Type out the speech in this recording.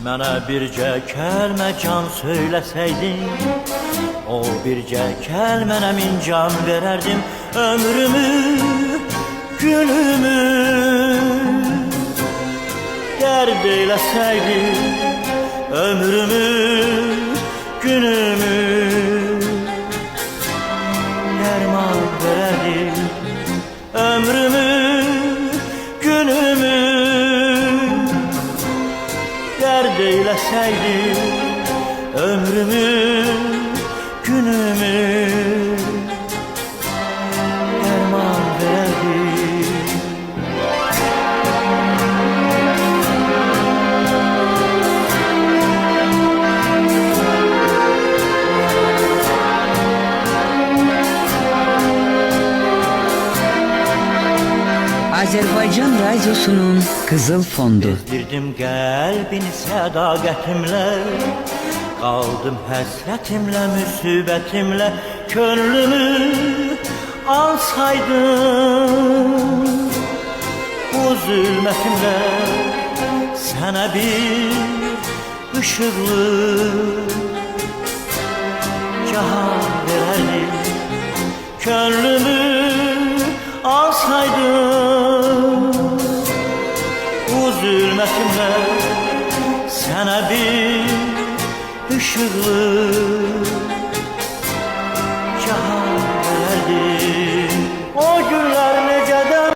Mənə bircə kəlmə can söyləsəydin, o bircə kəlmənə min can verərdim. Ömrümü, günümü dərd eyləsəydin, ömrümü, günümü dərman verərdim. Ömrümü, günümü dərd eyləsəydin, ömrümü, günümü dərman verərdim. Azerbaycan Radyosu'nun Kızıl Fondu. Bezdirdim qəlbini sədaqətimlə, qaldım həsrətimlə, müsibətimlə. Könlümü alsaydın bu zülmətimlə, sənə bir ışıqlı cahan verərdim. Könlümü alsaydın bu zülmətimlə, sənə bir ışıqlı